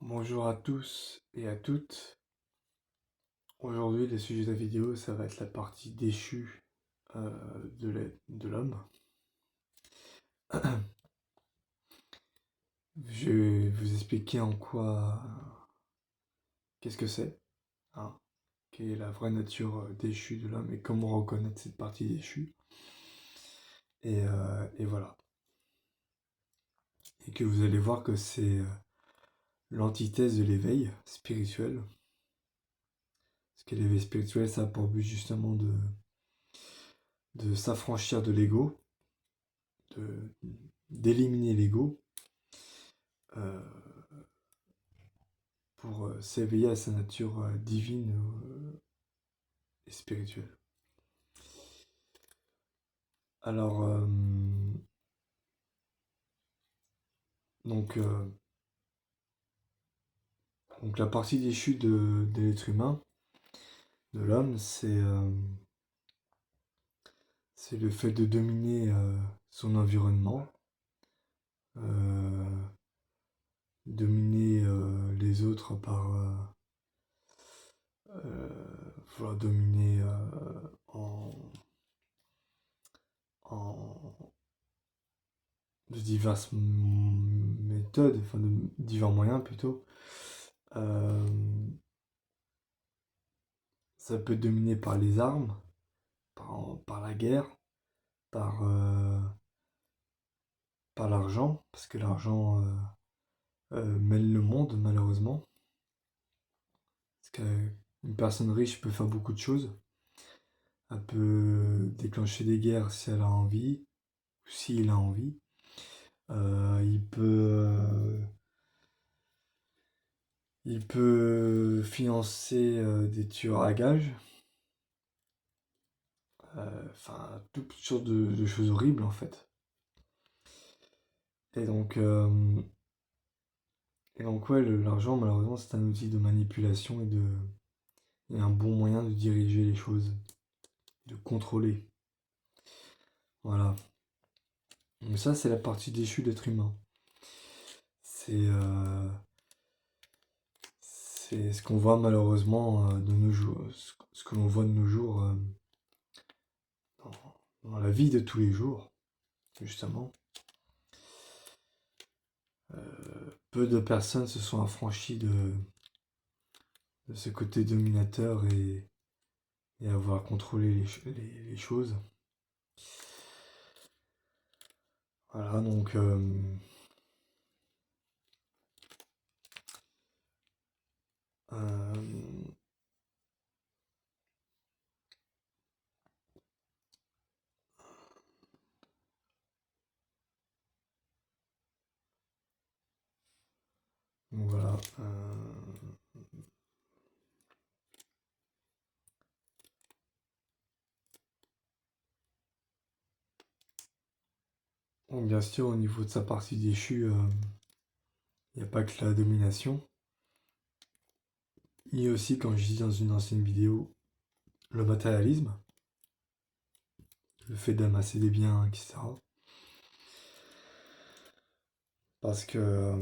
Bonjour à tous et à toutes. Aujourd'hui, le sujet de la vidéo, ça va être la partie déchue de l'homme. Je vais vous expliquer en quoi, qu'est-ce que c'est, hein, quelle est la vraie nature déchue de l'homme et comment reconnaître cette partie déchue. Et voilà. Et que vous allez voir que c'est l'antithèse de l'éveil spirituel. Parce que l'éveil spirituel, ça a pour but justement de s'affranchir de l'ego, d'éliminer l'ego euh, pour s'éveiller à sa nature divine et spirituelle. Alors, donc, euh, donc la partie déchue de l'être humain, de l'homme, c'est le fait de dominer son environnement, euh, dominer les autres par vouloir dominer en de diverses méthodes, enfin de divers moyens plutôt. Euh, Ça peut dominer par les armes, par la guerre, par, euh, par l'argent, parce que l'argent mène le monde malheureusement. Parce qu'une personne riche peut faire beaucoup de choses. Elle peut déclencher des guerres si elle a envie, ou s'il a envie. Il peut financer des tueurs à gages. Enfin, toutes sortes de choses horribles en fait. Et donc, euh, et donc ouais, l'argent malheureusement c'est un outil de manipulation et un bon moyen de diriger les choses, de contrôler. Voilà. Donc ça c'est la partie déchue d'être humain. C'est euh, c'est ce qu'on voit malheureusement de nos jours, ce que l'on voit de nos jours dans la vie de tous les jours, justement. Peu de personnes se sont affranchies de ce côté dominateur et avoir contrôlé les choses. Voilà, euh, donc voilà. Donc bien sûr, au niveau de sa partie déchue, il n'y a pas que la domination. Il y a aussi, comme je dis dans une ancienne vidéo, le matérialisme, le fait d'amasser des biens, etc. Parce que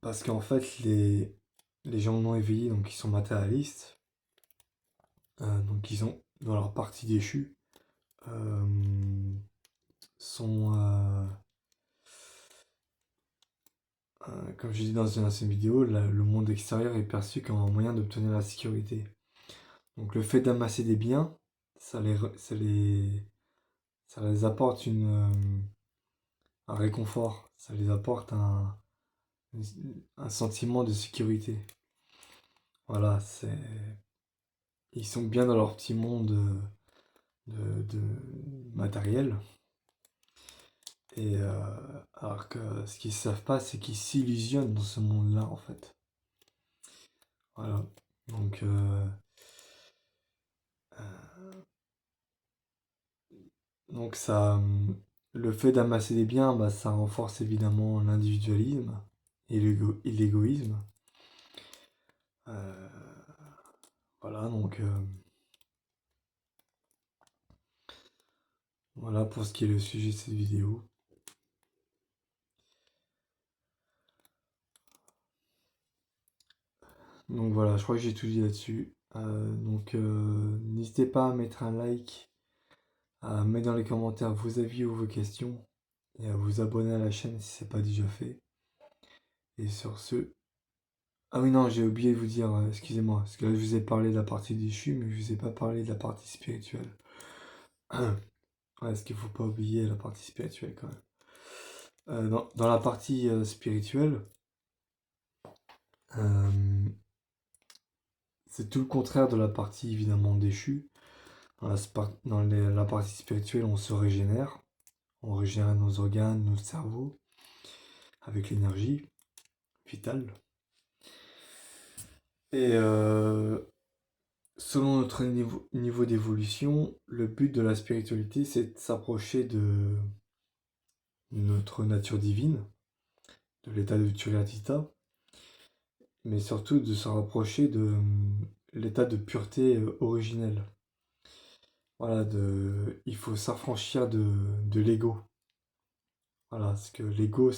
parce qu'en fait, les gens non éveillés, donc qui sont matérialistes, donc ils ont dans leur partie déchue, euh, sont comme je dis dans une ancienne vidéo, le monde extérieur est perçu comme un moyen d'obtenir la sécurité. Donc le fait d'amasser des biens, ça les, ça les, ça les apporte un réconfort, ça les apporte un sentiment de sécurité. Voilà, ils sont bien dans leur petit monde de matériel. Alors que ce qu'ils ne savent pas, c'est qu'ils s'illusionnent dans ce monde-là, en fait. Voilà. Donc, euh, donc ça, le fait d'amasser des biens, bah, ça renforce évidemment l'individualisme et l'égoïsme. Euh, voilà, voilà pour ce qui est le sujet de cette vidéo. Donc voilà, je crois que j'ai tout dit là-dessus. N'hésitez pas à mettre un like, à mettre dans les commentaires vos avis ou vos questions, et à vous abonner à la chaîne si c'est pas déjà fait. Et sur ce... Ah oui non, j'ai oublié de vous dire, excusez-moi, parce que là je vous ai parlé de la partie déchue, mais je vous ai pas parlé de la partie spirituelle. Ouais, parce qu'il faut pas oublier la partie spirituelle quand même. Dans la partie spirituelle, euh, c'est tout le contraire de la partie évidemment déchue. Dans la partie spirituelle, on se régénère. On régénère nos organes, notre cerveau, avec l'énergie vitale. Et selon notre niveau d'évolution, le but de la spiritualité, c'est de s'approcher de notre nature divine, de l'état de Turiatita, mais surtout de se rapprocher de l'état de pureté originelle. Voilà, il faut s'affranchir de l'ego. Voilà, parce que l'ego,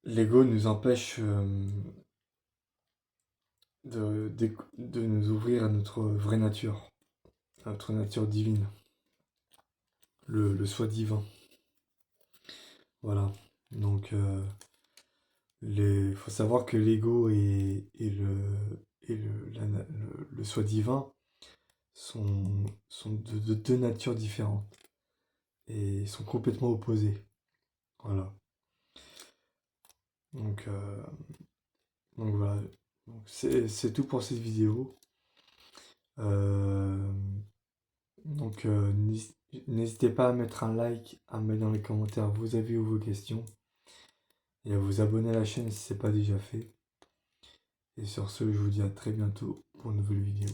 l'ego nous empêche de nous ouvrir à notre vraie nature, à notre nature divine, le soi divin. Voilà. Donc, faut savoir que l'ego et le soi divin sont de deux natures différentes et sont complètement opposés. Voilà. Donc, voilà. Donc, c'est tout pour cette vidéo. Euh, N'hésitez pas à mettre un like, à mettre dans les commentaires vos avis ou vos questions, et à vous abonner à la chaîne si ce n'est pas déjà fait. Et sur ce, je vous dis à très bientôt pour une nouvelle vidéo.